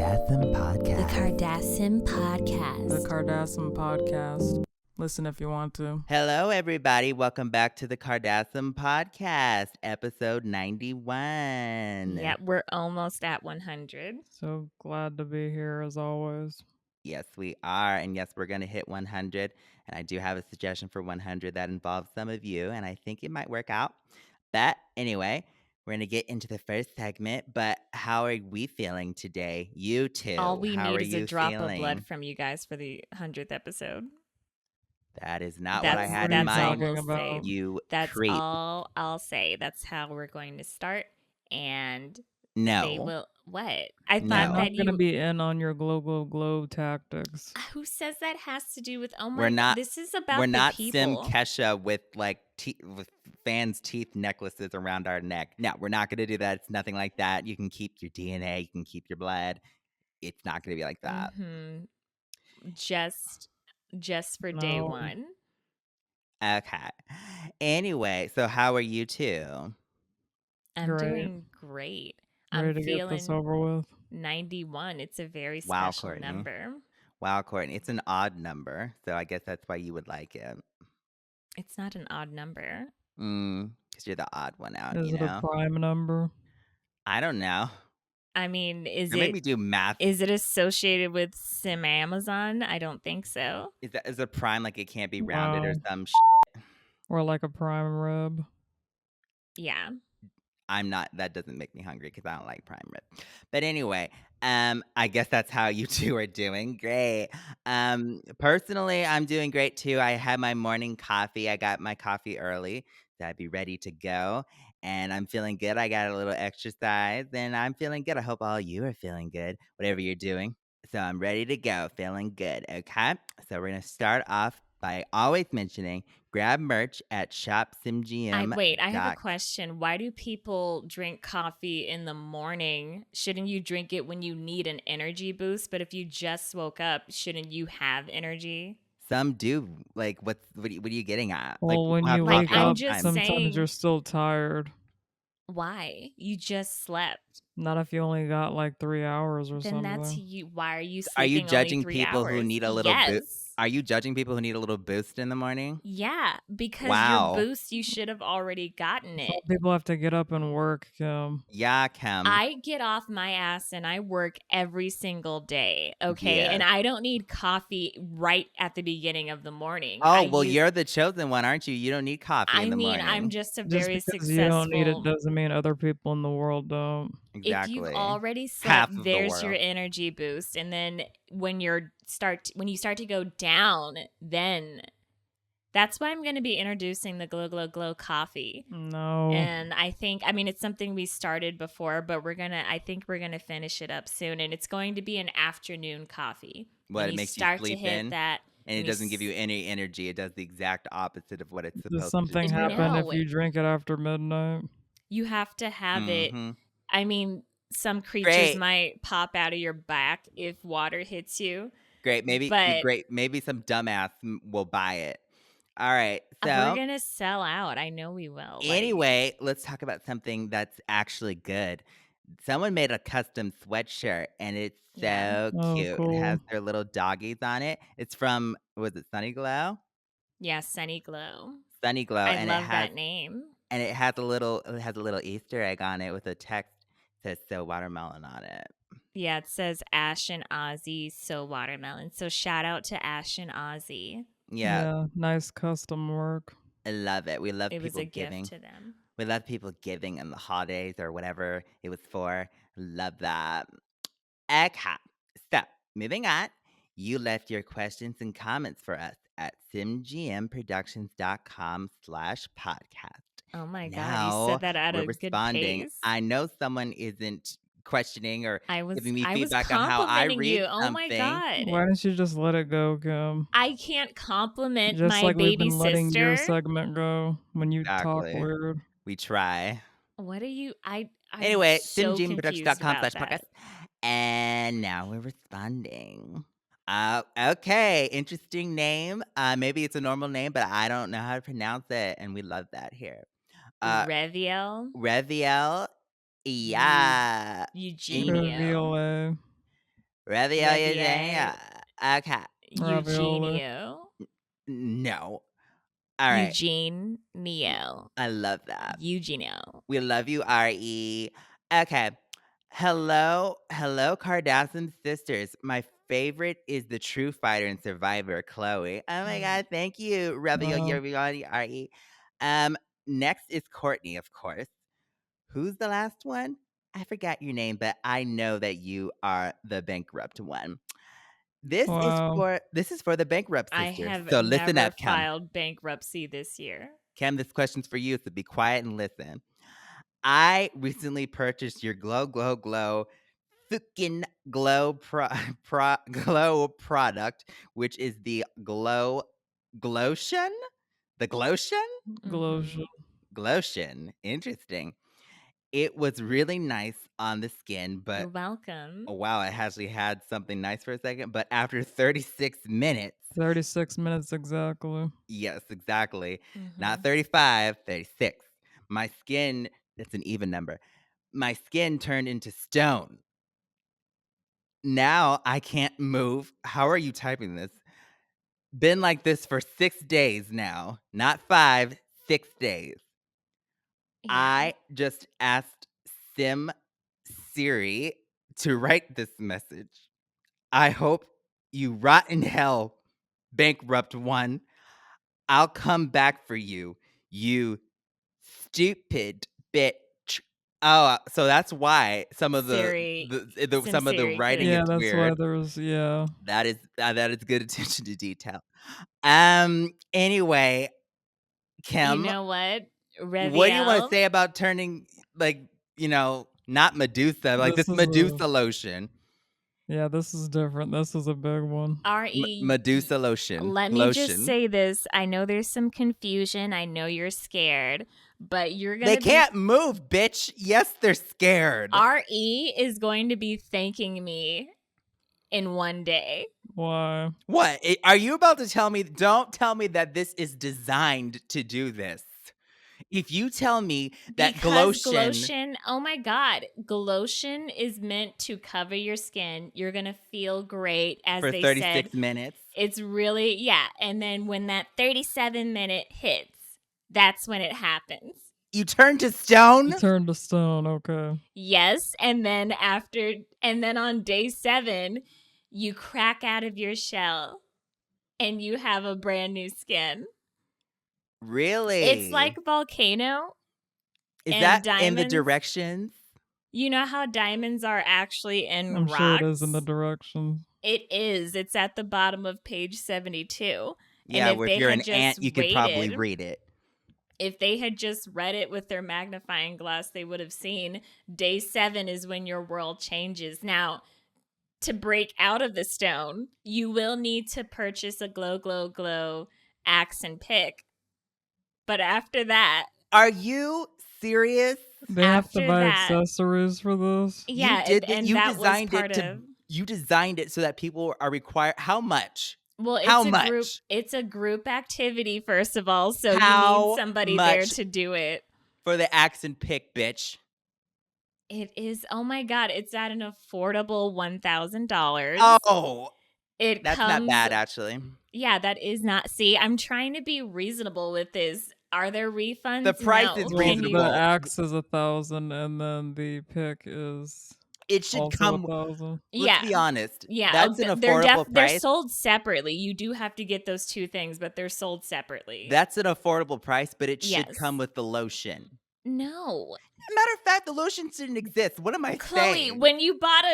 Kardasim Podcast. The Kardasim Podcast. The Kardasim Podcast. Listen if you want to. Hello, everybody. Welcome back to the Kardasim Podcast, episode 91. Yeah, we're almost at 100. So glad to be here as always. Yes, we are. And yes, we're going to hit 100. And I do have a suggestion for 100 that involves some of you, and I think it might work out. But anyway, we're going to get into the first segment. But how are we feeling today? You two. All we how need are is a you drop feeling? of blood from you guys for the 100th episode. That is not what I had that's in all mind. we'll say. about. You That's creep. all I'll say. That's how we're going to start. And No. they will. What? I No. thought I'm that not going to you. be in on your glow tactics. Who says that has to do with? Oh my! We're not- This is about We're the not people. Sim Kesha with with fans' teeth necklaces around our neck. No, we're not going to do that. It's nothing like that. You can keep your DNA. You can keep your blood. It's not going to be like that. Mhm. Just for day No. one. Okay. Anyway, so how are you two? I'm Great. doing great. Ready I'm to get this feeling over with. 91. It's a very Wow, special Kourtney. number. Wow, Kourtney, it's an odd number, so I guess that's why you would like it. It's not an odd number. Because you're the odd one out, Is you it know? a prime number? I don't know. I mean, is Don't make me it do math. is it associated with Sim Amazon? I don't think so. Is a prime like it can't be rounded or Wow. some Or like a prime rib? Yeah. I'm not, that doesn't make me hungry because I don't like prime rib. But anyway, I guess that's how you two are doing. Great. Personally, I'm doing great too. I had my morning coffee. I got my coffee early, so I'd be ready to go. And I'm feeling good. I got a little exercise and I'm feeling good. I hope all you are feeling good, whatever you're doing. So I'm ready to go, feeling good. Okay. So we're going to start off by always mentioning grab merch at shopsimgm. I have a question. Why do people drink coffee in the morning? Shouldn't you drink it when you need an energy boost? But if you just woke up, shouldn't you have energy? Some do. Like, what are you getting at? Well, when people have you coffee wake I'm all up, the just time. sometimes saying- you're still tired. Why? You just slept. Not if you only got like 3 hours or Then something. that's you. Why are you Are you sleeping judging only 3 people who hours? need a little yes. boost? Are you judging people who need a little boost in the morning? Yeah, because Wow. your boost, you should have already gotten it. Some people have to get up and work, Kim. Yeah, Kim. I get off my ass and I work every single day, okay? Yes. And I don't need coffee right at the beginning of the morning. Oh, well, you're the chosen one, aren't you? You don't need coffee I in the mean, morning. I'm just a Just very because successful. you don't need it doesn't mean other people in the world don't. Exactly. If you've already Half slept, of the there's your world. energy boost, and then when you start to go down, then that's why I'm going to be introducing the Glow coffee. No. And I think, it's something we started before, but I think we're gonna finish it up soon, and it's going to be an afternoon coffee. What, When it makes you start sleep to hit in? that, And when it doesn't give you any energy. It does the exact opposite of what it's supposed Does something to do. happen if No. you drink it after midnight? you have to have it. Mhm. Some creatures Great. might pop out of your back if water hits you. Great. Maybe some dumbass will buy it. All right. We're So gonna sell out. I know we will. anyway, let's talk about something that's actually good. Someone made a custom sweatshirt and it's so Yeah. Oh, cute. cool. It has their little doggies on it. It's from, was it Sunny Glow? Yeah, Sunny Glow. Sunny Glow. I and love it has, that name. And it has a little Easter egg on it with a text that says so watermelon on it. Yeah, it says Ash and Ozzy, so watermelon. So shout out to Ash and Ozzy. Yeah. Nice custom work. I love it. We love It was people a giving. gift to them. We love people giving in the holidays or whatever it was for. Love that. Okay. So, moving on. You left your questions and comments for us at simgmproductions.com/podcast. Oh my God, Now you said that at we're a good responding. pace. I know someone isn't questioning or I was giving me I was feedback on how I complimenting read you. Oh my something. God. Why don't you just let it go, Kim? I can't compliment Just my like we've baby been letting your sister. segment go when you talk Exactly. weird. We try. What are you I'm Anyway, so confused about simgmproductions.com/podcast. that. And now we're responding. Okay, interesting name. Maybe it's a normal name, but I don't know how to pronounce it, and we love that here. Reviel. Reviel, yeah. Eugenia. VOA. Ravioli Revier, lasagna. Okay. Ravioli. Eugenio, No. All right. Eugenio, I love that. Eugenio. We love you, RE. Okay. Hello, Kardasim sisters. My favorite is the true fighter and survivor, Khloe. Oh my God, thank you, Wow. Ravioli, RE. Um, Next is Kourtney, of course. Who's the last one? I forgot your name, but I know that you are the bankrupt one. Wow. This is for the bankrupt I sister. have So listen never up, Cam. filed bankruptcy this year. Cam, this question's for you, so be quiet and listen. I recently purchased your Glow fucking Glow product, which is the Glotion? The Glotion? Glotion. Glotion. Interesting. It was really nice on the skin, You're but welcome. oh wow, it actually had something nice for a second. But after 36 minutes, 36 minutes exactly. yes, exactly. Not Mhm. 35, 36. My skin, it's an even number. My skin turned into stone. Now I can't move. How are you typing this? Been like this for 6 days now. Not 5, 6 days. Yeah. I just asked Sim Siri to write this message. I hope you rot in hell, bankrupt one. I'll come back for you, you stupid bitch. Oh, so that's why some of Siri, Sim some of the Siri writing couldn't. Yeah, is that's why weird. there's, yeah. That is good attention to detail. Anyway, You Kim, know what? what do you want to Reviel, say about turning like, not Medusa, like This this is a, Medusa lotion? yeah, this is different. This is a big one. Medusa lotion. let me just Lotion. say this. I know there's some confusion. I know you're scared, but you're going They to be. can't move, bitch. Yes, they're scared. RE is going to be thanking me in one day. Why? What? Are you about to tell me? Don't tell me that this is designed to do this. If you tell me that Because Glotion Glotion, oh my God, Glotion is meant to cover your skin. You're going to feel great, as for they 36 said. minutes. It's really, yeah. And then when that 37-minute hits, that's when it happens. You turn to stone? You turned to stone, okay. Yes. And then on day 7, you crack out of your shell and you have a brand new skin. Really? It's like Volcano. Is and that diamonds. in the directions? You know how diamonds are actually in I'm rocks? sure it is in the direction. It is. It's at the bottom of page 72. Yeah, and where if you're an ant, you could probably read it. If they had just read it with their magnifying glass, they would have seen day 7 is when your world changes. Now, to break out of the stone, you will need to purchase a glow axe and pick. But after that, Are you serious? They have to after buy that, accessories for this. yeah, You did and you that was designed part it to of. you designed it so that people are required. How much? Well, it's How a much? group. It's a group activity, first of all. So you How need somebody there much? to do it. For the axe and pick, bitch. It is. Oh my God! It's at an affordable $1,000. Oh, it that's comes. not bad, actually. Yeah, that is not. See, I'm trying to be reasonable with this. Are there refunds? The price No. is Well, reasonable. the axe is 1,000 and then the pick is It should also come. 1,000. Yeah. Let's be honest. Yeah, That's an affordable they're price. sold separately. You do have to get those two things, but they're sold separately. That's an affordable price, but it should Yes. come with the lotion. No. Matter of fact, the lotion shouldn't exist. What am I saying? Chloe, when you bought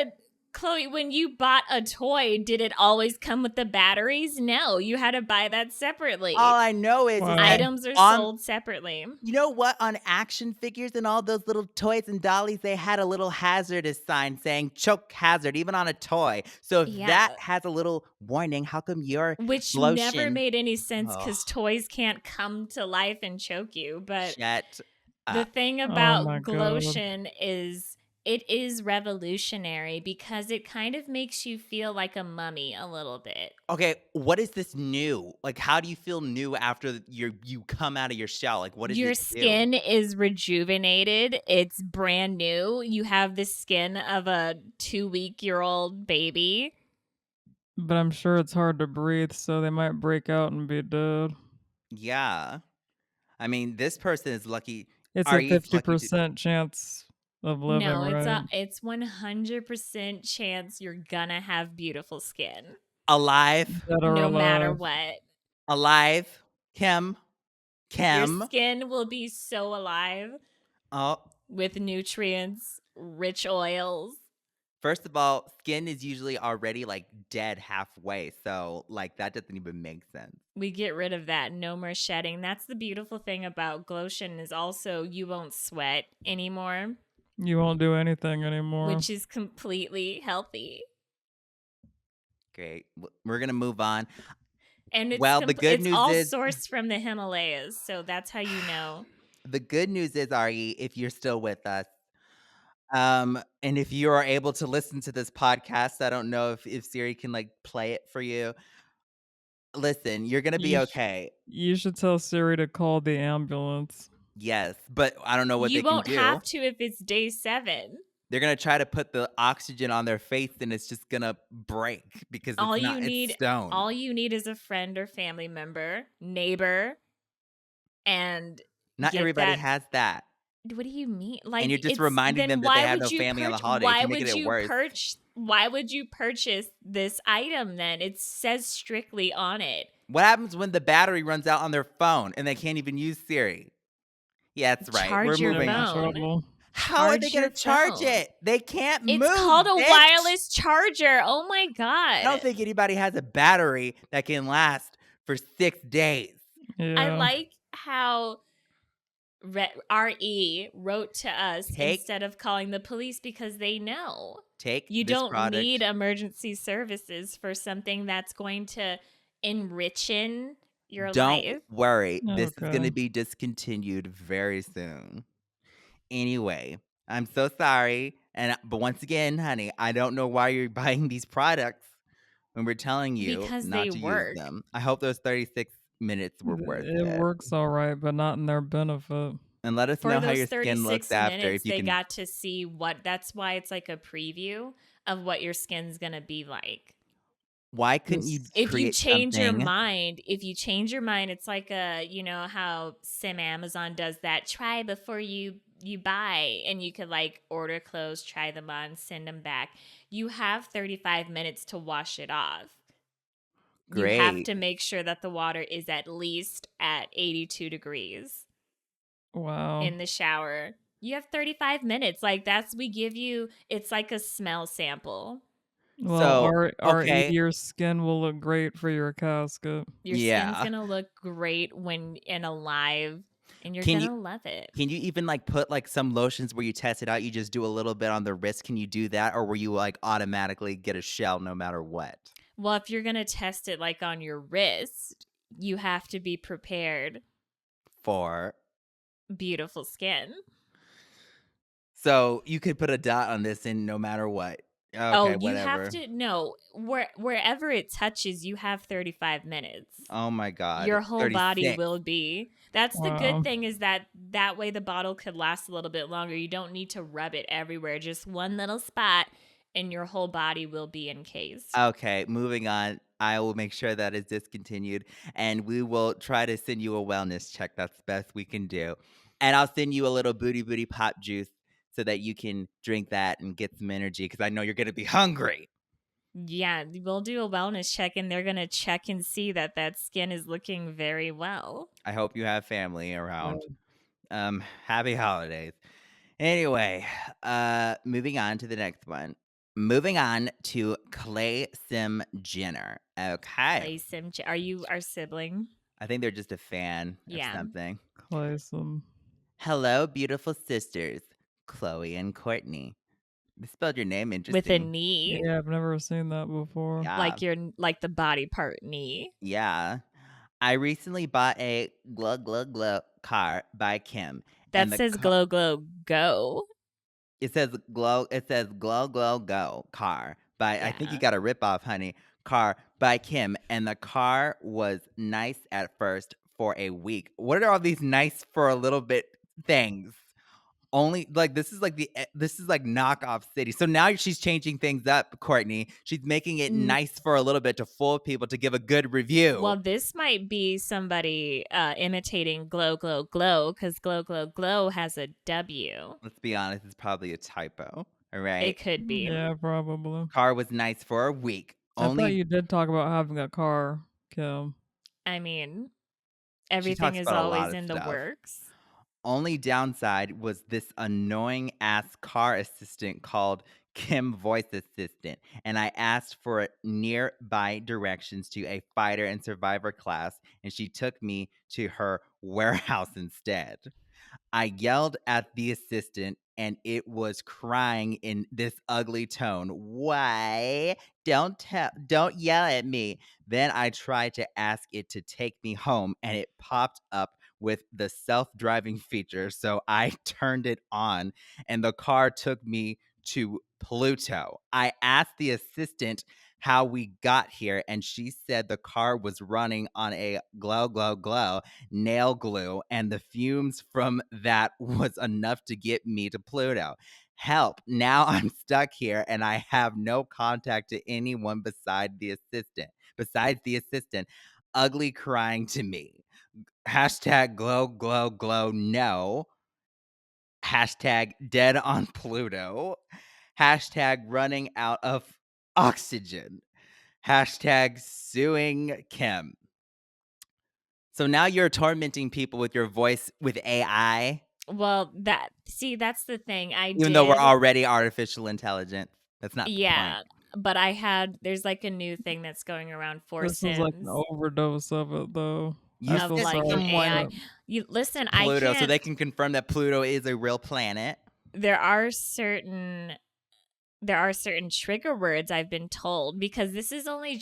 a toy, did it always come with the batteries? No, you had to buy that separately. All I know is Wow. that Items are sold separately. You know what? On action figures and all those little toys and dollies, they had a little hazardous sign saying choke hazard, even on a toy. So if Yeah. that has a little warning, how come your Which lotion never made any sense Ugh. because toys can't come to life and choke you. But Shut the up. thing Oh about my God. Glotion is It is revolutionary because it kind of makes you feel like a mummy a little bit. Okay, what is this new? Like, how do you feel new after you come out of your shell? Like, what does Your it do? skin is rejuvenated. It's brand new. You have the skin of a 2-week-old baby. But I'm sure it's hard to breathe, so they might break out and be dead. Yeah. I mean, this person is lucky. It's a Ari's lucky to 50% chance of living, No, right? it's 100% chance you're gonna have beautiful skin, alive. Dead or no matter alive. what. Alive. Kim. Your Kim. skin will be so alive Oh, with nutrients, rich oils. first of all, skin is usually already like dead halfway. So, like, that doesn't even make sense. We get rid of that. No more shedding. That's the beautiful thing about Glotion is also you won't sweat anymore, You won't do anything anymore. which is completely healthy. Great. We're going to move on. And Well, the good it's news all is sourced from the Himalayas, so that's how you know. the good news is, Ari, if you're still with us, and if you are able to listen to this podcast, I don't know if Siri can like play it for you. Listen, you're gonna be You, okay. you should tell Siri to call the ambulance. Yes, but I don't know what You they can won't do. have to if it's day 7. They're gonna try to put the oxygen on their face, and it's just gonna break because All it's you not. It's need stone. all you need is a friend or family member, neighbor, and Not get everybody that. has that, What do you mean? and Like you're just it's reminding then them that they why have would no you family on the purchase? holidays. Why You're making would it you worse. Why would you purchase this item then? It says strictly on it. What happens when the battery runs out on their phone and they can't even use Siri? Yeah, that's right. We're Charge your They're moving in on. phone. trouble. How are they Charge gonna your charge phone. it? They can't move. It's called a bitch. wireless charger. Oh my I don't god. think anybody has a battery that can last for 6 days. Yeah. I like how RE wrote to us Take- instead of calling the police because they know Take you this don't product. need emergency services for something that's going to enrichen your Don't life. worry. This is Okay. going to be discontinued very soon. Anyway, I'm so sorry. But once again, honey, I don't know why you're buying these products when we're telling you Because not they to work. use them. I hope those 36 minutes were worth It it. works all right, but not in their benefit. And let us For know how those your skin 36 looks after. minutes, If you they can, got to see that's why it's like a preview of what your skin's going to be like. why couldn't you This- If you create change your something? mind, it's like you know how Amazon does that try before you buy, and you could like order clothes, try them on, send them back. You have 35 minutes to wash it off. You have Great. to make sure that the water is at least at 82 degrees Wow. in the shower. You have 35 minutes. Like we give you, it's like a smell sample. Well, So, our your skin will look great for your casket. Your Yeah. skin's gonna look great when and alive, and you're Can gonna you- love it. Can you even like put like some lotions where you test it out? You just do a little bit on the wrist. Can you do that? Or will you like automatically get a shell no matter what? Well, if you're gonna test it like on your wrist, you have to be prepared. For Beautiful skin. so you could put a dot on this and no matter what. Okay, you whatever. have to wherever it touches, you have 35 minutes. Oh my god. Your whole body 36. will be. That's the Wow. good thing is that way the bottle could last a little bit longer. You don't need to rub it everywhere. Just one little spot and your whole body will be encased. Okay, moving on. I will make sure that is discontinued and we will try to send you a wellness check. That's the best we can do. And I'll send you a little booty pop juice so that you can drink that and get some energy because I know you're going to be hungry. Yeah, we'll do a wellness check and they're going to check and see that skin is looking very well. I hope you have family around. Happy holidays. Anyway, moving on to the next one. Moving on to Khloe Sim Jenner. Okay. Are you our sibling? I think they're just a fan Yeah. of something. Claysome. Hello, beautiful sisters, Khloe and Kourtney. They spelled your name interesting. With a knee. Yeah, I've never seen that before. Yeah. Like the body part knee. Yeah. I recently bought a glow car by Kim. That and the says ca- glow glow go. It says glow, glow, go car by, I think you Yeah. got a ripoff, honey. Car by Kim. And the car was nice at first for a week. What are all these nice for a little bit things? Only like this is like knockoff city. So now she's changing things up, Kourtney. She's making it N- nice for a little bit to fool people to give a good review. Well, this might be somebody imitating glow, glow, glow because glow, glow, glow has a W. Let's be honest, it's probably a typo. All It right. could be. Yeah, probably. Car was nice for a week. I thought Only you did talk about having a car, Kim. I mean, She everything talks is about a lot always of in the stuff. works. Only downside was this annoying ass car assistant called Kim Voice Assistant, and I asked for nearby directions to a fighter and survivor class, and she took me to her warehouse instead. I yelled at the assistant and it was crying in this ugly tone. Why? Don't yell at me. Then I tried to ask it to take me home and it popped up with the self-driving feature. So I turned it on and the car took me to Pluto. I asked the assistant how we got here and she said the car was running on a glow glow glow nail glue, and the fumes from that was enough to get me to Pluto. Help. Now I'm stuck here and I have no contact to anyone besides the assistant, ugly crying to me. Hashtag glow, glow, glow, no. Hashtag dead on Pluto. Hashtag running out of oxygen. Hashtag suing Kim. So now you're tormenting people with your voice with AI, Well, that's the thing. even though we're already artificial intelligence. That's not the point. Yeah, but there's like a new thing that's going around for This is like an Sims overdose of it, though. You I of feel sent like an sorry for AI. someone that. You listen, to I Pluto so can't. they can confirm that Pluto is a real planet. There are certain trigger words I've been told because this is only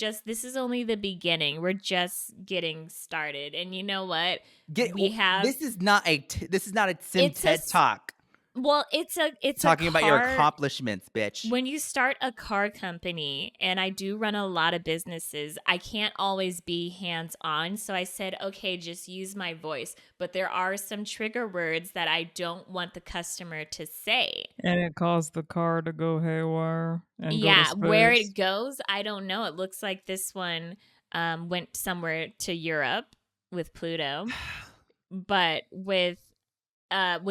the beginning. We're just getting started. And you know what? This is not a Sim It's a TED talk it's talking a about your car. accomplishments, bitch. When you start a car company, and I do run a lot of businesses, I can't always be hands on. So I said, okay, just use my voice. But there are some trigger words that I don't want the customer to say. And it caused the car to go haywire and go to Yeah, where space. it goes, I don't know. It looks like this one went somewhere to Europe with Pluto. But with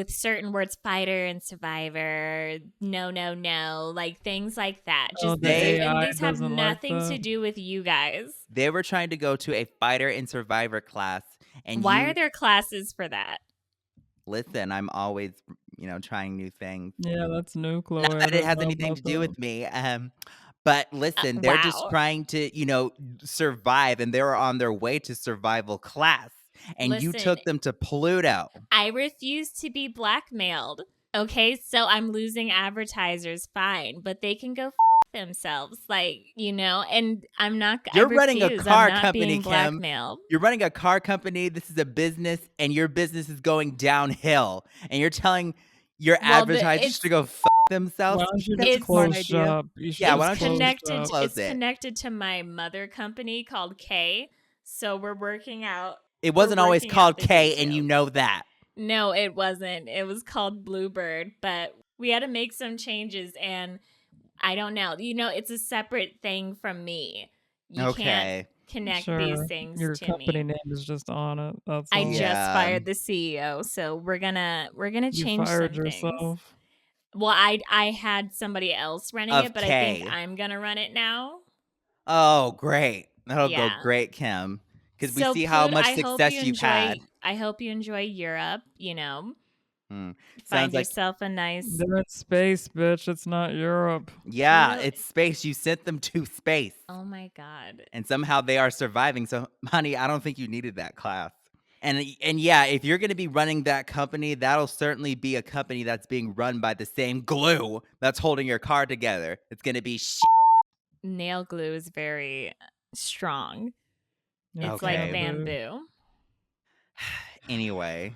certain words, fighter and survivor, no, no, no, like things like that. Oh, Just the these, and AI these have doesn't like nothing to that. do with you guys. They were trying to go to a fighter and survivor class, and Why are there classes for that? listen, I'm always, trying new things. Yeah, that's new, Khloe. Not I that it didn't has know anything about to do that. with me. But listen, they're just Wow. trying to, survive, and they were on their way to survival class, and you Listen, took them to Pluto. I refuse to be blackmailed. Okay, so I'm losing advertisers, fine, but they can go themselves, and You're running a car I'm not company, being Kim. blackmailed. You're running a car company. This is a business, and your business is going downhill, and you're telling your advertisers to go themselves. Why don't you That's just a smart close idea. shop? You should Yeah, why just don't you close just shop. close it? Connected to my mother company called K. So we're working out. It wasn't always working called out the K, and you details. know that. No, it wasn't. It was called Bluebird, but we had to make some changes, and I don't know. It's a separate thing from me. You can't Okay. connect Sure. these things Your to company me. name is just on it. That's I all. just Yeah. fired the CEO, so we're gonna You change fired some things. yourself. Well, I had somebody else running Of it, but I think K. I'm gonna run it now. Oh, great. That'll go Yeah. great, Kim. Because we So see how much I hope success you you've had. I hope you enjoy Europe. Sounds Find like, yourself a nice. They're in space, bitch. It's not Europe. yeah, Pluto- it's space. You sent them to space. Oh my god. And somehow they are surviving. So, honey, I don't think you needed that class. And yeah, if you're going to be running that company, that'll certainly be a company that's being run by the same glue that's holding your car together. It's going to be Nail glue is very strong. It's Okay. like bamboo. Anyway,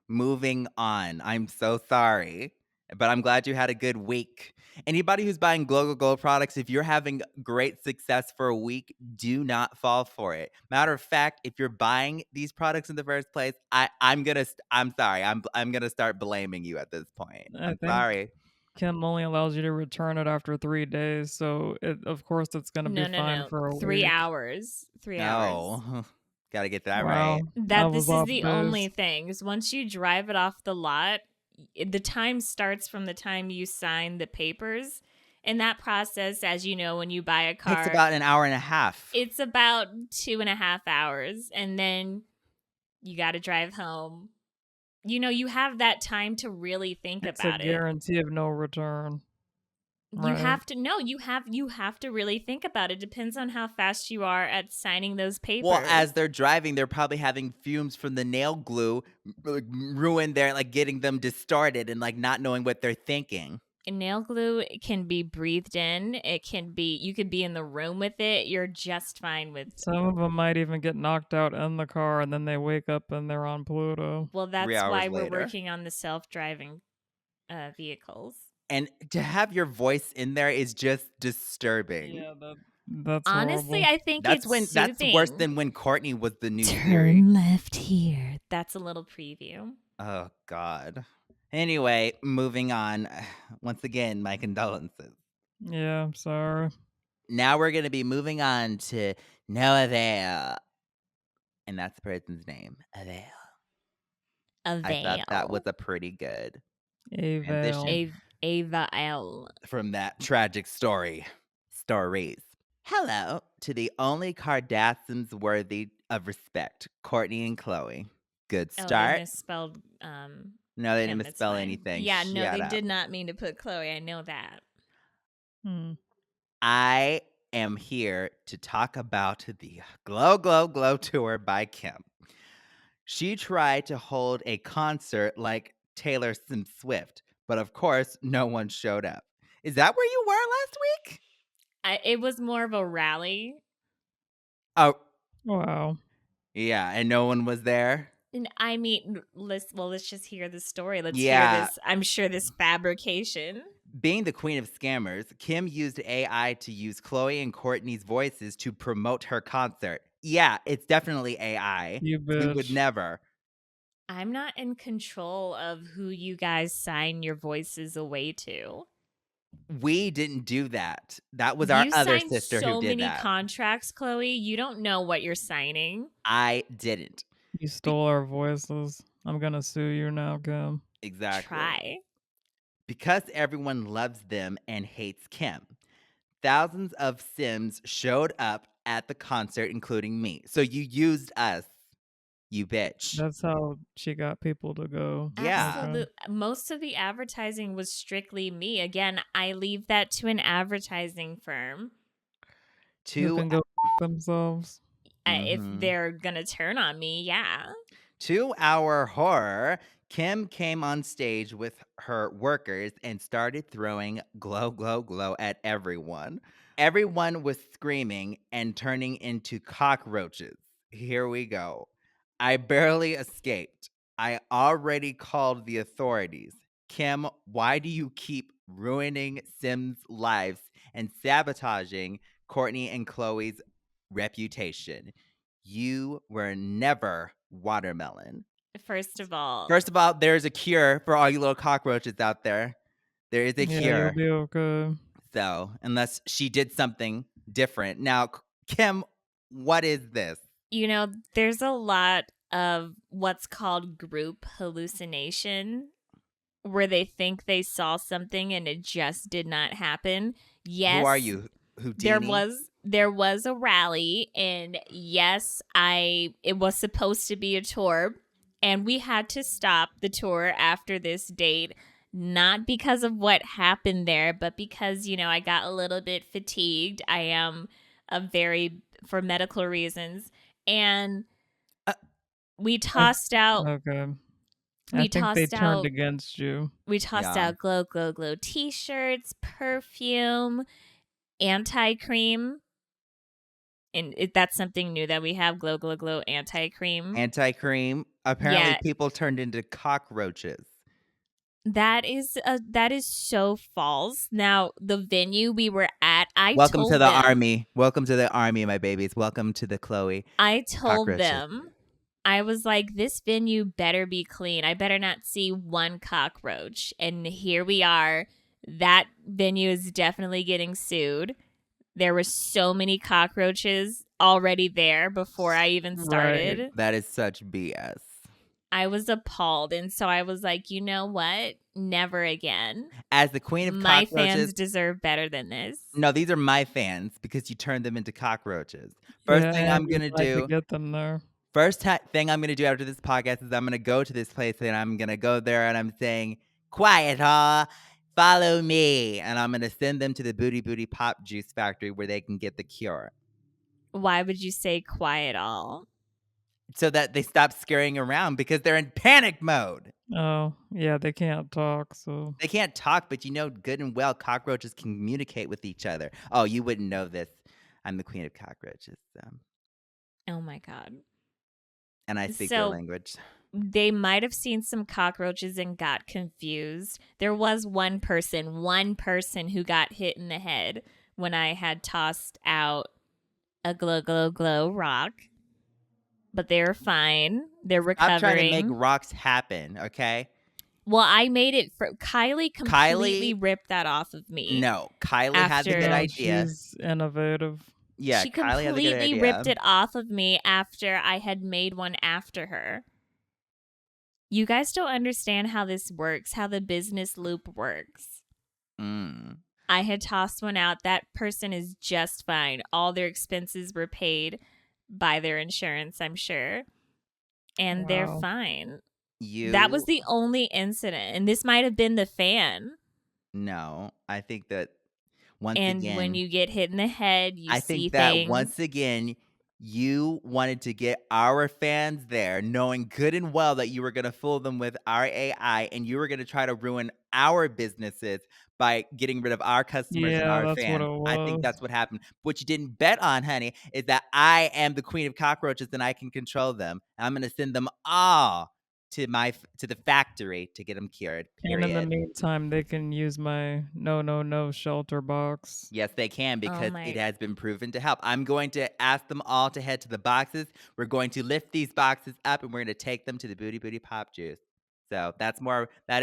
moving on. I'm so sorry. But I'm glad you had a good week. Anybody who's buying Glow Glow Glow products, if you're having great success for a week, do not fall for it. Matter of fact, if you're buying these products in the first place, I'm sorry. I'm gonna start blaming you at this point. I I'm think sorry. Kim only allows you to return it after 3 days, so of course it's gonna be No, no, fine no. for a 3 week. hours. 3 hours. No. Gotta get that right. Wow, I That was this is off the only base. thing. Is once you drive it off the lot, the time starts from the time you sign the papers. And that process, as you know, when you buy a Takes car, about an hour and a half. it's about 2.5 hours. And then you got to drive home. You know, you have that time to really think It's a about it. guarantee of no return, You right? have to no, you have to really think about it. Depends on how fast you are at signing those Well, papers. as they're driving, they're probably having fumes from the nail glue ruin their like getting them distorted and like not knowing what they're thinking. And nail glue can be breathed in. You could be in the room with it. You're just fine with. Some of them might even get knocked out in the car, and then they wake up and they're on Pluto. Well, 3 that's hours why we're later. working on the self-driving vehicles. And to have your voice in there is just disturbing. Yeah, that's Honestly, horrible. I think it's That's soothing. worse than when Kourtney was the new Siri. Turn left here. That's a little preview. Oh God. Anyway, moving on. Once again, my condolences. Yeah, I'm sorry. Now we're gonna be moving on to No Avail. And that's the person's name. Avail. I thought that was a pretty good Avail. transition Ava L. from that tragic stories. Hello to the only Kardashians worthy of respect, Kourtney and Khloe. Good Oh, they start. misspelled No, they didn't Kim. It's misspell fine. anything. Yeah, no, Shut they up. did not mean to put Khloe. I know that. I am here to talk about the Glow Glow Glow tour by Kim. She tried to hold a concert like Taylor Swift, but of course, no one showed up. Is that where you were last week? It was more of a rally. Oh, Wow. yeah, and no one was there? And I mean, let's just hear the story. Let's hear Yeah. this. I'm sure this fabrication. Being the queen of scammers, Kim used AI to use Khloe and Kourtney's voices to promote her concert. Yeah, it's definitely AI. You We would bitch. never. I'm not in control of who you guys sign your voices away to. We didn't do that. That was our You other signed sister so who did many that. contracts, Khloe. You don't know what you're signing. I didn't. You stole our voices. I'm gonna sue you now, Kim. Exactly. Try. Because everyone loves them and hates Kim, thousands of Sims showed up at the concert, including me. So you used us, you bitch. That's how she got people to go. Yeah. Absolutely. Most of the advertising was strictly me. Again, I leave that to an advertising firm. Who can go themselves. If they're gonna turn on me, yeah. To our horror, Kim came on stage with her workers and started throwing glow, glow, glow at everyone. Everyone was screaming and turning into cockroaches. Here we go. I barely escaped. I already called the authorities. Kim, why do you keep ruining Sims' lives and sabotaging Kourtney and Khloe's reputation? You were never watermelon. First of all, there's a cure for all you little cockroaches out there. There is a Yeah, cure. you'll be okay. So, unless she did something different. Now, Kim, what is this? you know, there's a lot of what's called group hallucination where they think they saw something and it just did not happen. Yes. Who are you? Houdini? There was a rally, and yes, it was supposed to be a tour, and we had to stop the tour after this date, not because of what happened there, but because, you know, I got a little bit fatigued. I am for medical reasons, and we tossed out. Okay. I think they turned against you. We tossed out glow, glow, glow t-shirts, perfume, anti-cream. And that's something new that we have, glow, glow, glow anti-cream. Anti-cream. Apparently people turned into cockroaches. That is so false. Now, the venue we were at, Welcome to the army. Welcome to the army, my babies. Welcome to the Khloe I told cockroaches. them, I was like, this venue better be clean. I better not see one cockroach. And here we are. That venue is definitely getting sued. There were so many cockroaches already there before I even started. Right. That is such BS. I was appalled. And so I was like, you know what? Never again. As the queen of My cockroaches, fans deserve better than this. no, these are my fans because you turned them into cockroaches. First thing I'm gonna do. Get them there. First thing I'm gonna do after this podcast is I'm gonna go to this place and I'm gonna go there and I'm saying, "Quiet, huh? Follow me," and I'm gonna send them to the Booty Pop Juice Factory where they can get the cure, Why would you say quiet all? so that they stop scurrying around because they're in panic mode. Oh, yeah, they can't talk, so. They can't talk, but you know good and well cockroaches can communicate with each other. Oh, you wouldn't know this. I'm the queen of cockroaches, Oh my God. and I speak their language. They might have seen some cockroaches and got confused. There was one person who got hit in the head when I had tossed out a glow rock. But they're fine. They're recovering. I'm trying to make rocks happen, okay? Well, I made it for Kylie completely ripped that off of me. No, Kylie has a good idea. She's innovative. Yeah, she Kylie has a good completely idea. ripped it off of me after I had made one after her. You guys don't understand how this works, how the business loop works. I had tossed one out. That person is just fine. All their expenses were paid by their insurance, I'm sure. And they're fine. That was the only incident. And this might have been the fan. No, I think that again. And when you get hit in the head, you see things. I think that once again, you wanted to get our fans there, knowing good and well that you were going to fool them with our AI and you were going to try to ruin our businesses by getting rid of our customers and our that's fans. what it was. I think that's what happened. What you didn't bet on, honey, is that I am the queen of cockroaches and I can control them. I'm going to send them all to the factory to get them cured. Period. And in the meantime, they can use my no shelter box. Yes, they can because it has been proven to help. I'm going to ask them all to head to the boxes. We're going to lift these boxes up and we're going to take them to the Booty Pop Juice. So that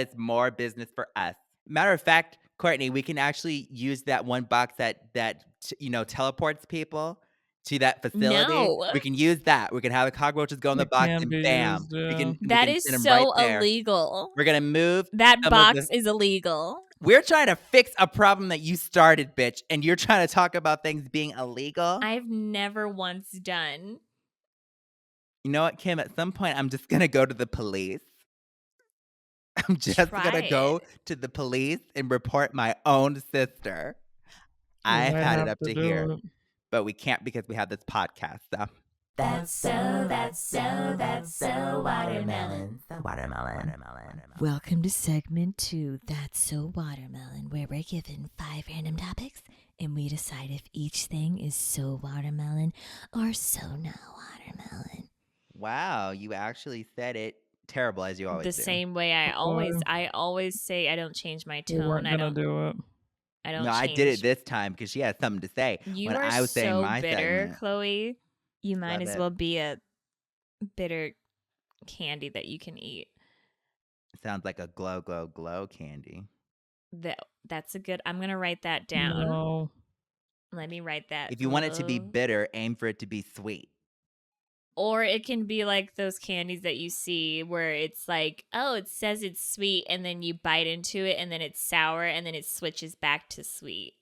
is more business for us. Matter of fact, Kourtney, we can actually use that one box that teleports people to that facility. No. We can use that. We can have the cockroaches go in the box and bam. That is so illegal. We're going to move. That box is illegal. We're trying to fix a problem that you started, bitch, and you're trying to talk about things being illegal? I've never once done. You know what, Kim? At some point, I'm just going to go to the police. I'm just going to go to the police and report my own sister. I've had it up to here. But we can't because we have this podcast, so. That's so watermelon. Welcome to segment 2, That's So Watermelon, where we're given 5 random topics and we decide if each thing is so watermelon or so not watermelon. Wow, you actually said it terrible as you always do. The same way I always say. I don't change my tone. We weren't gonna do it. I don't. No, I did it this time because she had something to say. You when are I was saying so my bitter, segment. Khloe. You might Love as it. well be a bitter candy that you can eat. Sounds like a glow candy. That's a good. I'm gonna write that down. No. Let me write that. If you want it to be bitter, aim for it to be sweet. Or it can be like those candies that you see where it's like, oh, it says it's sweet, and then you bite into it, and then it's sour, and then it switches back to sweet.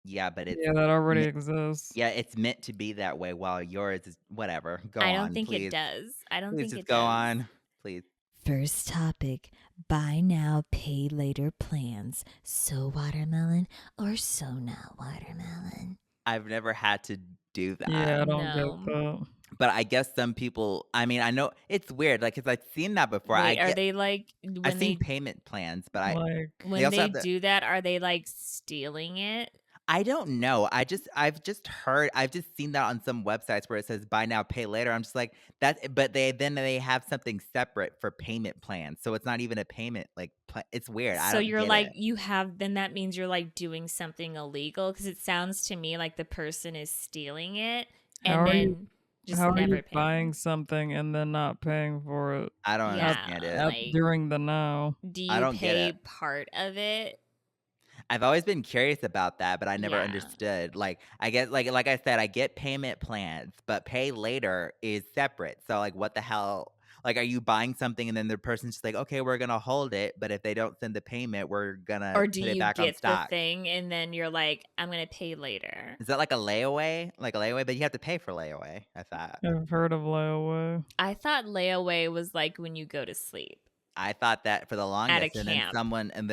Yeah, but it's that already exists. Yeah, it's meant to be that way. While yours is whatever. Go on. I don't think please. it does. I don't Please think just it go does. on, please. First topic, buy now, pay later plans. So watermelon or so not watermelon? I've never had to do that. Yeah, I don't No. get that. But I guess some people, I mean, I know it's weird, like, because I've seen that before. Wait, are they like when I've they seen payment plans, but Like, when also they have the- do that? Are they like stealing it? I don't know. I've just heard I've just seen that on some websites where it says buy now, pay later. I'm just like that, but they have something separate for payment plans. So it's not even a payment it's weird. I So don't you're get like it. then that means you're like doing something illegal because it sounds to me like the person is stealing it How and are you then just how are never you paying. buying something and then not paying for it I don't Yeah, understand it. like during the now? do I you don't get pay it. part of it? I've always been curious about that, but I never Yeah. understood. Like I get like I said, I get payment plans, but pay later is separate. So like what the hell? Like are you buying something and then the person's just like, "Okay, we're going to hold it, but if they don't send the payment, we're going to Or do put it you back on get the stock." thing and then you're like, I'm gonna pay later? Is that like a layaway? Like a layaway, but you have to pay for layaway, I thought. I've heard of layaway. I thought layaway was like when you go to sleep I thought that for the at a longest, and then camp.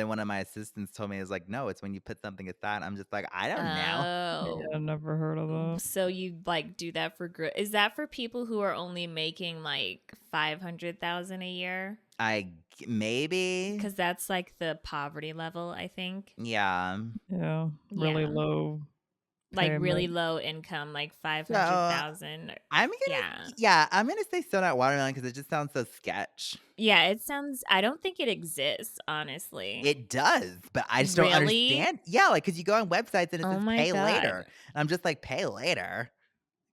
one of my assistants told me, is like, "No, it's when you put something aside." I'm just like, "I don't know." Oh. Yeah, never heard of that. So you like do that for is that for people who are only making like 500,000 a year? Maybe. Because that's like the poverty level, I think. Yeah. Yeah, really Yeah. low Like really payment. low income, like So 500,000. I'm gonna, I'm gonna say so not watermelon because it just sounds so sketch. Yeah, it sounds. I don't think it exists, honestly. It does, but I just don't Really? understand. Yeah, like because you go on websites and it Oh says my pay God. later, and I'm just like, pay later.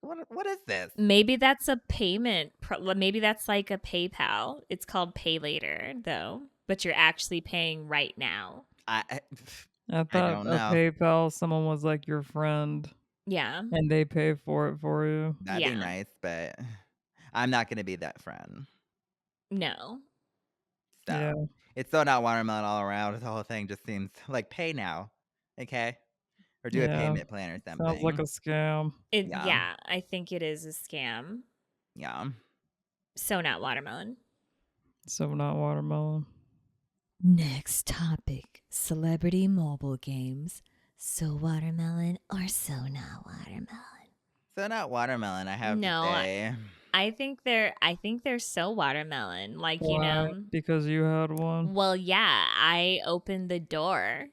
What is this? Maybe that's a payment. Maybe that's like a PayPal. It's called Pay Later, though, but you're actually paying right now. I I thought don't a know. PayPal, someone was like your friend Yeah. and they pay for it for you. That'd be Yeah. nice, but I'm not gonna be that friend. No. So Yeah. it's so not watermelon all around. The whole thing just seems like pay now, okay, or do a Yeah. payment plan or Sounds like something. a scam. Yeah. Yeah, I think it is a scam. Yeah. So not watermelon. So not watermelon. Next topic, celebrity mobile games. So watermelon or so not watermelon? So not watermelon. I have No, to say. I think they're so watermelon. Like, you Why? know. Because you had one. Well, yeah, I opened the door.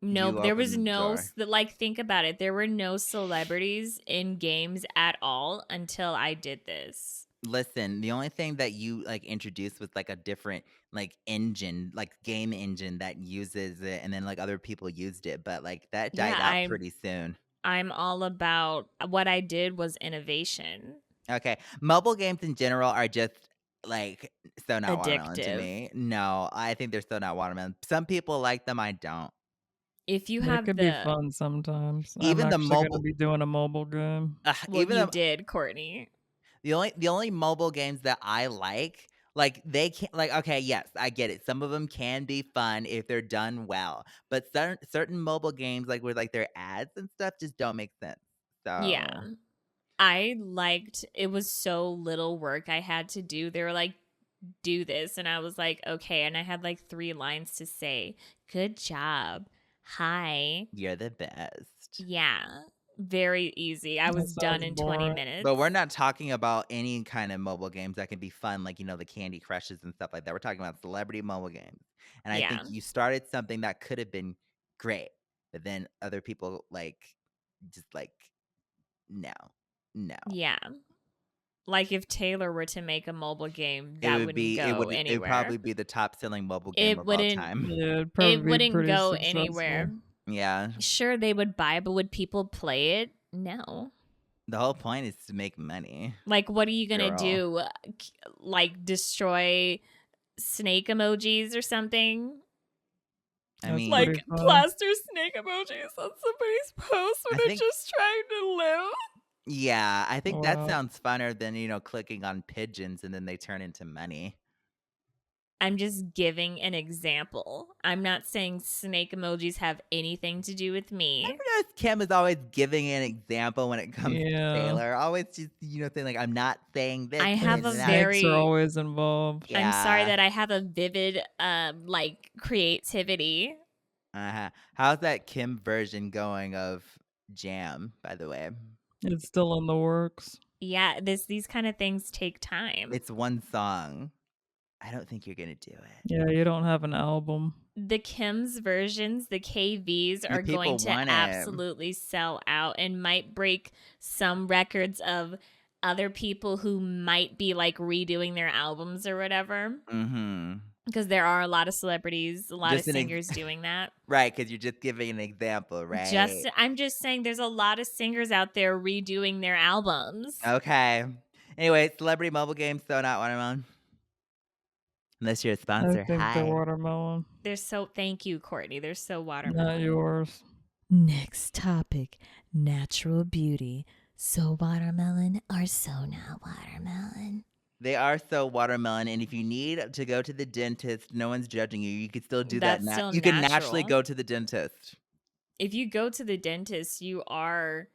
No, You there was opened the no door. like think about it. There were no celebrities in games at all until I did this. Listen, the only thing that you like introduced was like a different like engine, like game engine that uses it, and then like other people used it, but like that died Yeah, out pretty soon. I'm all about what I did was innovation. Okay, mobile games in general are just like so not watermelon to Addictive. me. No, I think they're so not watermelon. Some people like them, I don't. If you It have could be fun sometimes. I'm Even the actually going to mobile, be doing a mobile game. well, even you the did, Kourtney. only mobile games that I like they can't like okay, yes, I get it. Some of them can be fun if they're done well, but certain mobile games like with like their ads and stuff just don't make sense. Yeah. So I liked it was so little work I had to do. They were like, do this. And I was like, okay. And I had like 3 lines to say. Good job. Hi. you're the best. Yeah. Very easy. I That was done sounds in 20 boring. minutes. But we're not talking about any kind of mobile games that can be fun, like the Candy Crushes and stuff like that. We're talking about celebrity mobile games, and I Yeah. think you started something that could have been great, but then other people like just like no. Yeah. Like if Taylor were to make a mobile game, It that would wouldn't be go it would anywhere. probably be the top selling mobile game It of all wouldn't time. Yeah, it'd probably it be wouldn't pretty go successful. anywhere. Yeah. Sure they would buy, but would people play it? No. The whole point is to make money. Like, what are you gonna Girl. do? Like, destroy snake emojis or something? I That's mean, pretty Like, fun. plaster snake emojis on somebody's post when I they're think- just trying to live? yeah, I think that Wow. sounds funner than clicking on pigeons and then they turn into money. I'm just giving an example. I'm not saying snake emojis have anything to do with I me. notice Kim is always giving an example when it comes Yeah. to Taylor. Always just saying like, I'm not saying this. I but have it's a not." very- Snakes are always involved. Yeah. I'm sorry that I have a vivid, like, creativity. How's that Kim version going of Jam, by the way? It's still in the works. Yeah, these kind of things take time. It's one song. I don't think you're gonna do it. Yeah, you don't have an album. The Kim's versions, the KVs, The are going people to want it. absolutely sell out and might break some records of other people who might be like redoing their albums or whatever. Mm-hmm. Because there are a lot of celebrities, a lot of Just an singers doing that. Right, because you're just giving an example, right? I'm just saying there's a lot of singers out there redoing their albums. Okay. Anyway, celebrity mobile games, so not watermelon. Unless you're a I sponsor. think they're Hi. watermelon. Thank you, Kourtney. They're so Not watermelon. yours. Next topic, natural beauty. So watermelon or so not watermelon? They are so watermelon, and if you need to go to the dentist, no one's judging you. You can still do That's that. still You can naturally natural. go to the dentist. If you go to the dentist, you are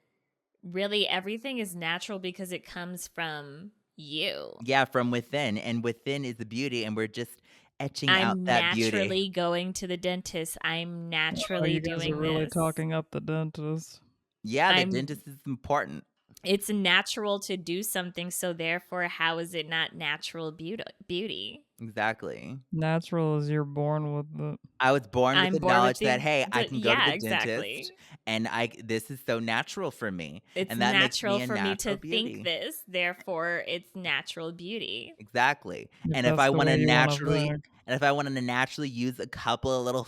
really everything is natural because it comes from you. Yeah, from within, and within is the beauty, and we're just etching out I'm that beauty. naturally going to the dentist. I'm Oh, naturally you guys doing are really this. talking up the dentist. Yeah, the I'm- dentist is important. It's natural to do something, so therefore, how is it not natural beauty? Exactly. Natural is you're born with it. I was born with I'm the born with knowledge that, hey, I the- can go to yeah, the exactly. dentist, and this is so natural for me. It's and that natural makes me for a me natural to beauty. think this, therefore, it's natural beauty. Exactly. If And if that's I the want way to you wanna naturally, think. and if I want to naturally use a couple of little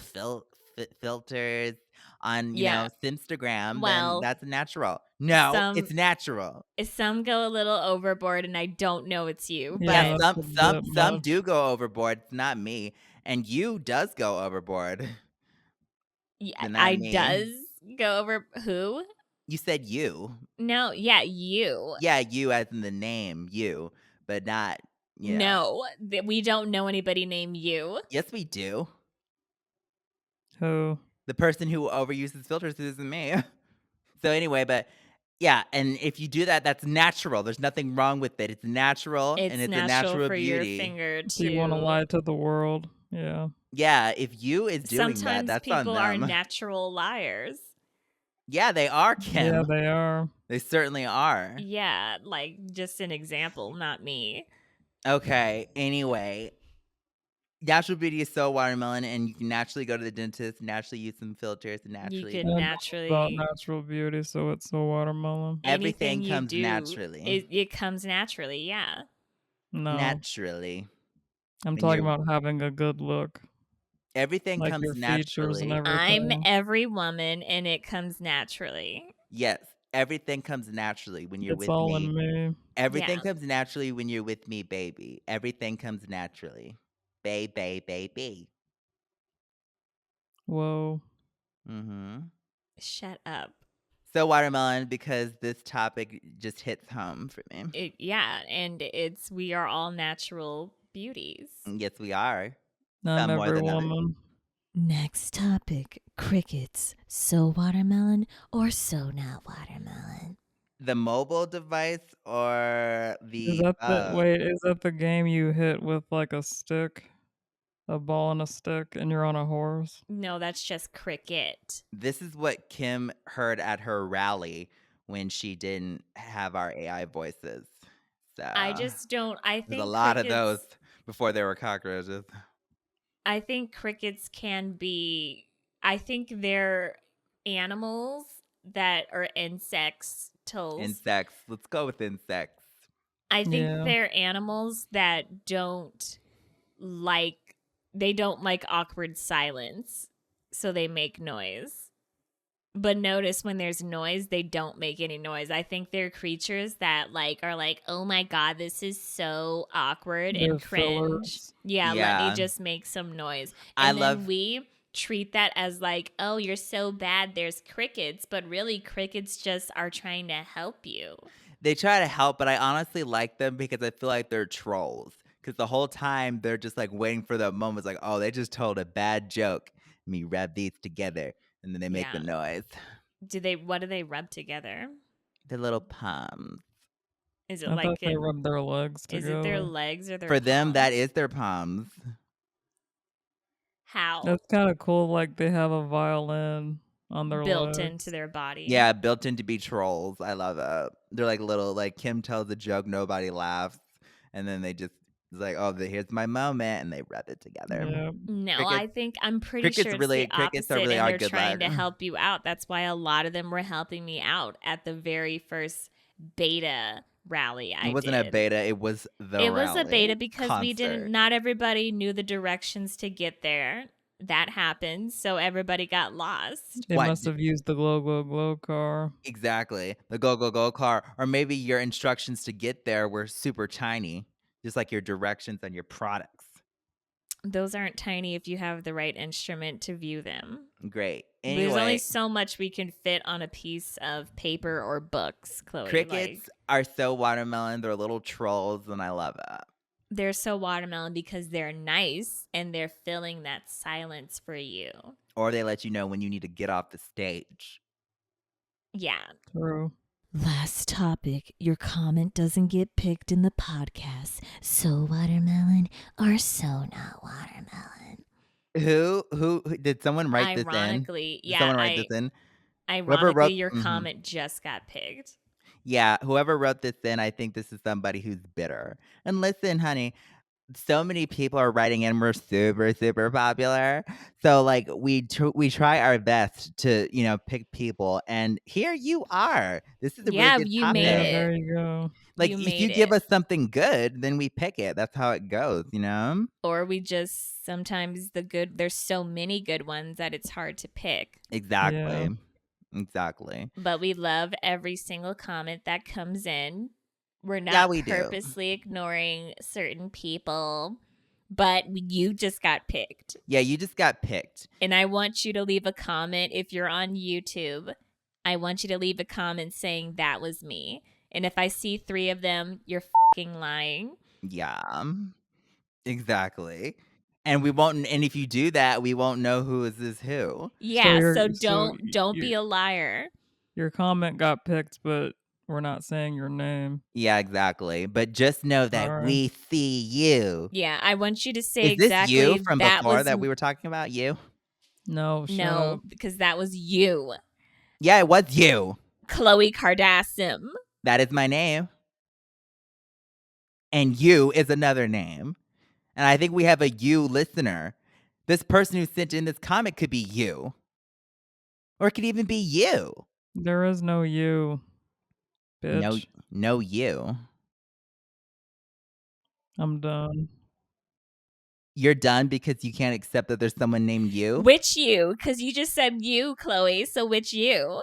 filters on, Yeah. Instagram, Well, then that's natural. No, some- it's natural. Some go a little overboard, and I don't know it's you, but Yeah, Yeah, that's a some bit some much. do go overboard. It's not me, and you does go overboard. yeah, But not I me. does go over who? You said you. No, yeah, you. Yeah, you as in the name you, but not No, we don't know anybody named you. Yes, we do. Who? The person who overuses filters isn't me. So anyway, but yeah, and if you do that, that's natural. There's nothing wrong with it. It's natural, It's and it's natural a natural for beauty. your finger Do you want to to. lie to the world? Yeah. Yeah, if you is doing Sometimes that's on people are them. natural liars. Yeah, they are, Kim. Yeah, they are. They certainly are. Yeah, like just an example, not me. Okay. Anyway, natural beauty is so watermelon, and you can naturally go to the dentist, naturally use some filters, and You naturally could Yeah, about naturally. natural beauty, so it's so watermelon. everything Anything you comes do, naturally. It comes naturally, yeah. No, Naturally, I'm when talking you're- about having a good look, everything like comes your features and naturally. everything. I'm every woman, and it comes naturally. Yes, everything comes naturally when you're It's with all me. in me. Everything Yeah. comes naturally when you're with me, baby. Everything comes naturally. Baby. Whoa. Mm-hmm. Shut up. So watermelon, because this topic just hits home for me. Yeah, and we are all natural beauties. Yes, we are. Not Some more every than others. woman. Next topic, crickets. So watermelon or so not watermelon? The mobile device or Is the that the game you hit with like a stick? A ball and a stick and you're on a horse? No, that's just cricket. this is what Kim heard at her rally when she didn't have our AI voices. So I just don't. I think there's a lot of crickets- those before there were cockroaches. I think crickets can be. I think they're animals that are insects. Insects. Let's go with insects. I think Yeah. they're animals that don't like awkward silence, so they make noise. But notice when there's noise, they don't make any noise. I think they're creatures that are like, oh my god, this is so awkward They're and cringe. fillers. Yeah, let Yeah. me just make some noise. I And then love- we treat that as like, oh, you're so bad, there's crickets, but really crickets just are trying to help you. They try to help, but I honestly like them because I feel like they're trolls. Because the whole time they're just like waiting for the moment. It's like, oh, they just told a bad joke. Let me rub these together. And then they make the Yeah. noise. What do they rub together? The little palms. Is it I like thought they rubbed their legs is together. it their legs or their For them, that palms? is their palms. How That's kind of cool. Like they have a violin on their built legs. into their body. Yeah, built in to be trolls. I love it. They're like little, like Kim tells a joke, nobody laughs. And then they just It's like, oh, here's my moment, and they rub it together. Yeah. No, Crickets, I'm pretty sure it's the crickets are opposite, really and our they're good trying luck. to help you out. That's why a lot of them were helping me out at the very first beta rally It I wasn't a did. beta; it was the It was a rally beta because concert. not everybody knew the directions to get there. That happened, so everybody got lost. They What? must have used the glow, glow, glow car. Exactly. The go, go, go car. Or maybe your instructions to get there were super tiny, just like your directions and your products. Those aren't tiny if you have the right instrument to view them. Great. There's only Anyway, so much we can fit on a piece of paper or books, Khloe. crickets are so watermelon. They're little trolls, and I love it. They're so watermelon because they're nice and they're filling that silence for you. Or they let you know when you need to get off the stage. Yeah. True. Last topic. Your comment doesn't get picked in the podcast. So watermelon or so not watermelon? Who did someone write this in? Ironically, Did someone write this in? Whoever Ironically, wrote your comment just got picked. Yeah, whoever wrote this in, I think this is somebody who's bitter. And listen, honey, so many people are writing in. We're super, super popular. So like we try our best to, pick people. And here you are. This is a really Yeah, good you topic. made Yeah, it. there you go. Like You if made you give it. us something good, then we pick it. That's how it goes, Or we just sometimes there's so many good ones that it's hard to pick. Exactly. Yeah. Exactly. But we love every single comment that comes in. We're Yeah, not we do. purposely ignoring certain people, but you just got picked. Yeah, you just got picked. And I want you to leave a comment if you're on YouTube. I want you to leave a comment saying that was me. And if I see 3 of them, you're fucking lying. Yeah. Exactly. And we won't and if you do that, we won't know who is who. Yeah, so so don't be your- a liar. Your comment got picked, but we're not saying your name. Yeah, exactly. But just know that Alright. we see you. Yeah, I want you to say Is this exactly you from that before was that we were talking about? You? No, shut no, up. because that was you, Yeah, it was you. Khloe Kardasim. That is my name. And you is another name. And I think we have a you listener. This person who sent in this comment could be you. Or it could even be you. There is no you, bitch. No you. I'm done. You're done because you can't accept that there's someone named you? Which you? Because you just said you, Khloe. So which you?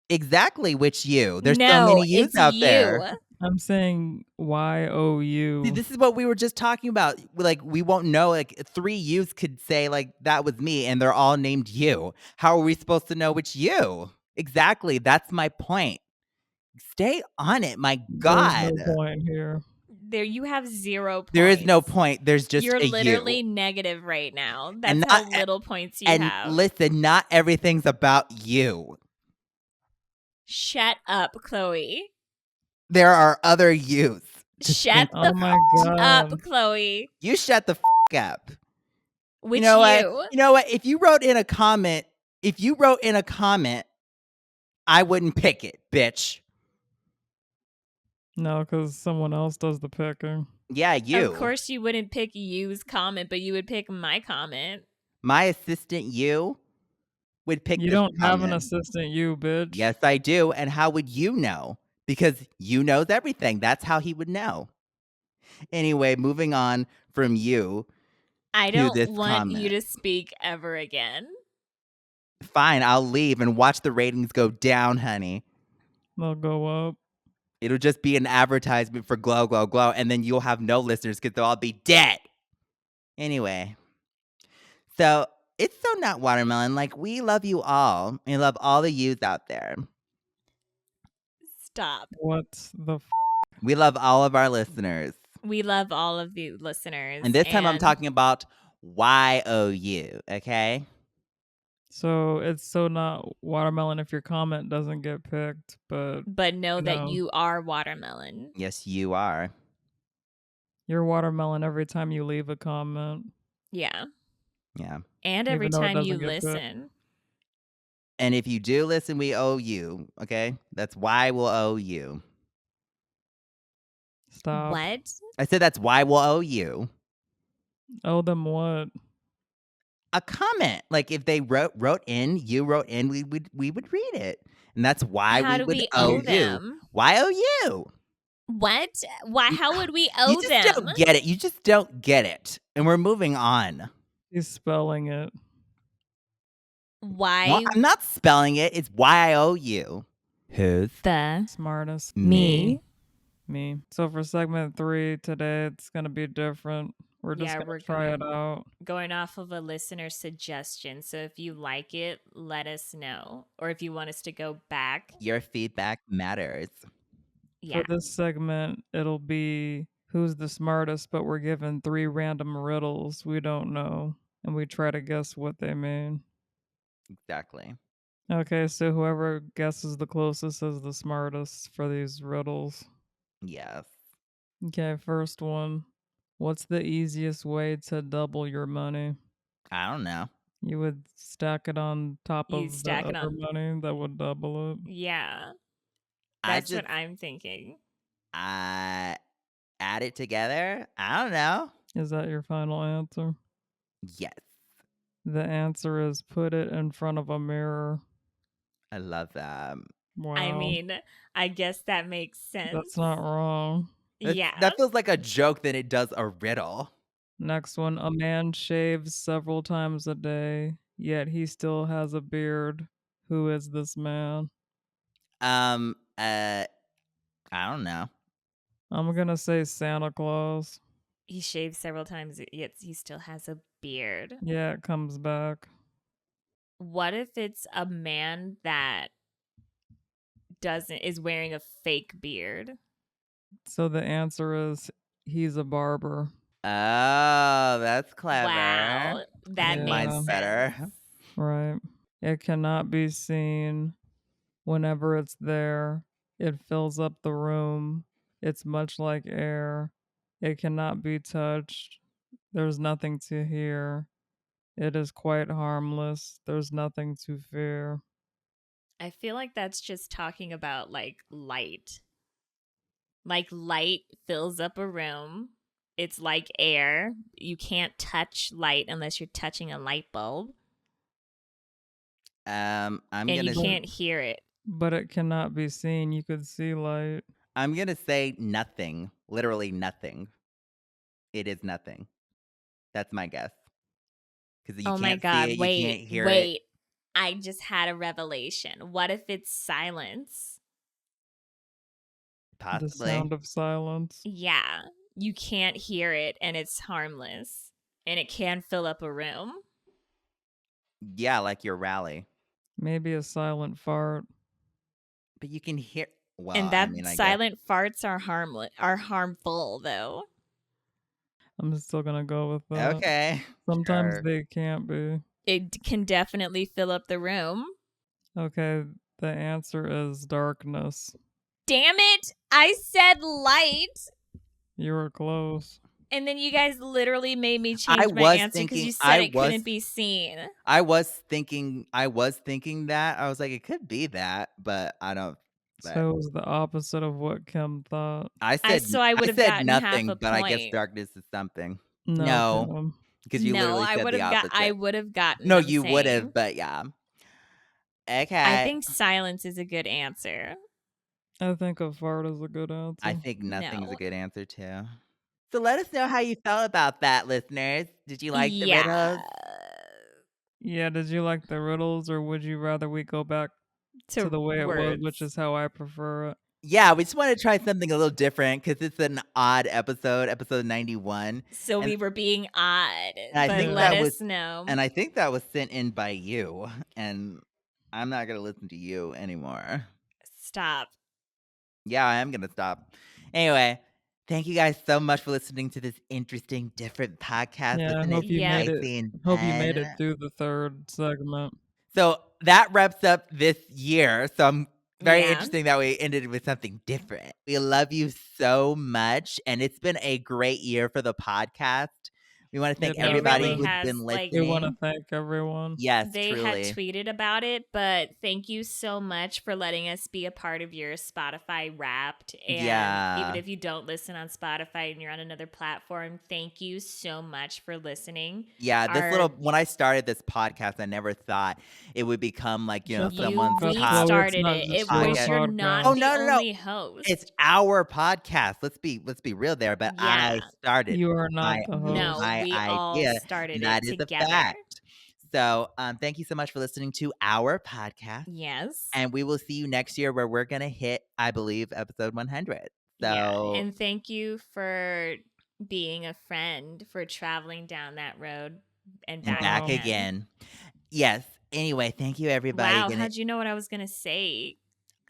Exactly, which you. There's so No, many yous it's out you. there. I'm saying YOU. See, this is what we were just talking about. Like, we won't know. Like, 3 yous could say, like, that was me, and they're all named you. How are we supposed to know which you? Exactly. That's my point. Stay on it, my God. There's no point here. There, you have 0 points. There is no point. There's just You're a literally you. negative right now. That's And how not- little points you And have. listen, not everything's about you. Shut up, Khloe. There are other yous. Shut Oh the my up, god. Khloe. You shut the up. Which you know you? what? You know what? If you wrote in a comment, I wouldn't pick it, bitch. No, because someone else does the picking. Yeah, you. Of course you wouldn't pick you's comment, but you would pick my comment. My assistant, you, would pick You this don't have an comment. assistant, you bitch. Yes, I do. And how would you know? Because you knows everything. That's how he would know. Anyway, moving on from you. I To don't this want you comment. to speak ever again. Fine, I'll leave and watch the ratings go down, honey. They'll go up. It'll just be an advertisement for Glow, Glow, Glow, and then you'll have no listeners because they'll all be dead. Anyway, so it's so not watermelon. Like, we love you all. We love all the yous out there. Stop. What the We love all of our listeners. We love all of the listeners. And this time I'm talking about YOU, okay? So it's so not watermelon if your comment doesn't get picked, but But know that No. you are watermelon. Yes, you are. you're watermelon every time you leave a comment. Yeah. Yeah. And every Even though it time you doesn't get picked. listen. And if you do listen, we owe you, okay? That's why we'll owe you. Stop. What? I said that's why we'll owe you Owe them what? a comment. Like if they wrote in, we would read it, and that's why How we do would we owe owe you. them? Why owe you? What? Why? How would we You owe just them? don't get it. You just don't get it, and we're moving on. He's spelling it. Why? Well, I'm not spelling it. It's why I owe you. Who's The Smartest. me? Me. So for segment 3 today, it's going to be different. We're just Yeah, going we're to try it gonna- out. going off of a listener suggestion. So if you like it, let us know. Or if you want us to go back, Your feedback matters. yeah. For this segment, it'll be who's the smartest, but we're given 3 random riddles we don't know, and we try to guess what they mean. Exactly. Okay, so whoever guesses the closest is the smartest for these riddles. Yes. Okay, first one. What's the easiest way to double your money? I don't know. You would stack it on top You of the stack it other on- money that would double it. Yeah. I That's just what I'm thinking. add it together. I don't know. Is that your final answer? Yes. The answer is put it in front of a mirror. I love that. Wow. I mean, I guess that makes sense. That's not wrong. Yeah. That feels like a joke than it does a riddle. Next one. A man shaves several times a day, yet he still has a beard. Who is this man? I don't know. I'm going to say Santa Claus. He shaves several times, yet he still has a beard. Yeah, it comes back. What if it's a man that is wearing a fake beard? So the answer is he's a barber. Oh, that's clever. Wow. That Yeah. makes Mine's sense. better. Right. It cannot be seen. Whenever it's there, it fills up the room. It's much like air. It cannot be touched. There's nothing to hear. It is quite harmless. There's nothing to fear. I feel like that's just talking about like light. Like light fills up a room. It's like air. You can't touch light unless you're touching a light bulb. I'm And gonna you can't hear it. But it cannot be seen. You could see light. I'm gonna say nothing. Literally nothing. It is nothing. That's my guess. Because you Oh can't my God. see it, Wait. you can't hear wait. it. I just had a revelation. What if it's silence? The Possibly. sound of silence. Yeah. You can't hear it and it's harmless. And it can fill up a room. Yeah, like your rally. Maybe a silent fart. But you can hear. Well, and that I mean, I guess. silent farts are harmful though. I'm still going to go with that. Okay. Sometimes sure. they can't be. It can definitely fill up the room. Okay, the answer is darkness. Damn it! I said light, You were close. and then you guys literally made me change I my was answer because thinking- you said I it was- couldn't be seen. I was thinking that. I was like, it could be that, but I don't. But So it was the opposite of what Kim thought. I said so I would've said gotten half nothing, a but I guess point. darkness is something. No. No. Kim. Because you no, literally I said would the have opposite. got. I would have gotten. No, I'm you would saying. have, but yeah. Okay. I think silence is a good answer. I think a fart is a good answer. I think nothing's No. a good answer too. So let us know how you felt about that, listeners. Did you like the riddles? Yeah, did you like the riddles, or would you rather we go back to the way it was, which words. is how I prefer it? Yeah, we just want to try something a little different because it's an odd episode 91. So and- we were being odd, I but think let that us was- know. And I think that was sent in by you. And I'm not going to listen to you anymore. Stop. Yeah, I am going to stop. Anyway, thank you guys so much for listening to this interesting, different podcast. Yeah, I Isn't hope it you made it. spicy and Hope you made it fun? through the third segment. So that wraps up this year. So I'm very Yeah. interesting that we ended with something different. We love you so much. And it's been a great year for the podcast. We want to thank It everybody really who's has, been like, We want to listening. thank everyone. Yes, they had truly. tweeted about it, but thank you so much for letting us be a part of your Spotify Wrapped. And even Yeah. if you don't listen on Spotify and you're on another platform, thank you so much for listening. Yeah, Our when I started this podcast, I never thought it would become like, Shut the someone's fuck up, top Chloe. It's restarted not it. just It your was podcast. you're not Oh, podcast. the no, no, no. only host. It's our podcast. Let's be real there, but I Yeah. started You are not my the host. No, my we all idea, started and it that is a together. fact. So, thank you so much for listening to our podcast, Yes. and we will see you next year where we're gonna hit, I believe, episode 100. Yeah. So, And thank you for being a friend, for traveling down that road and and back back Wow. again. Yes. Anyway, thank you, everybody. Wow, how'd you know what I was gonna say,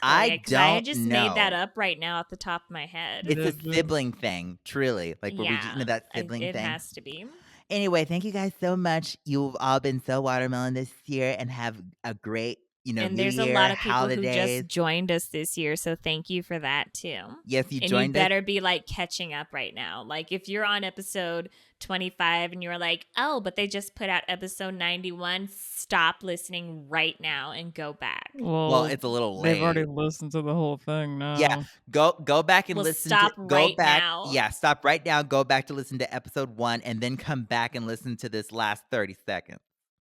I Chloe? Because I don't just made that know. up right now off the top of my head. It's a Did you? sibling thing, truly. Like, were we just into that sibling it thing? has to be. Anyway, thank you guys so much. You've all been so watermelon this year and have a great, And New there's a Year, lot of people who holidays. just joined us this year, so thank you for that too. Yes, you And you joined us. better be like catching up right now. Like if you're on episode 25 and you're like, oh, but they just put out episode 91, stop listening right now and go back. Well, it's a little late. They've already listened to the whole thing now. Yeah, go back and Well, listen. stop Go right back. now. Yeah, stop right now. Go back to listen to episode 1, and then come back and listen to this last 30 seconds.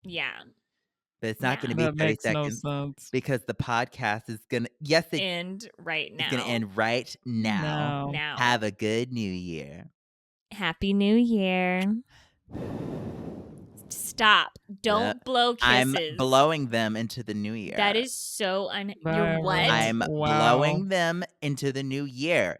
Yeah. But it's not Yeah. going to be That 30 makes no seconds sense. because the podcast is gonna. Yes, it's End right now. gonna end right now. No. Now. Have a good New Year. Happy New Year. Stop. Don't blow kisses. I'm blowing them into the new year. That is so you're Bye, what? everyone. I'm Wow. blowing them into the new year.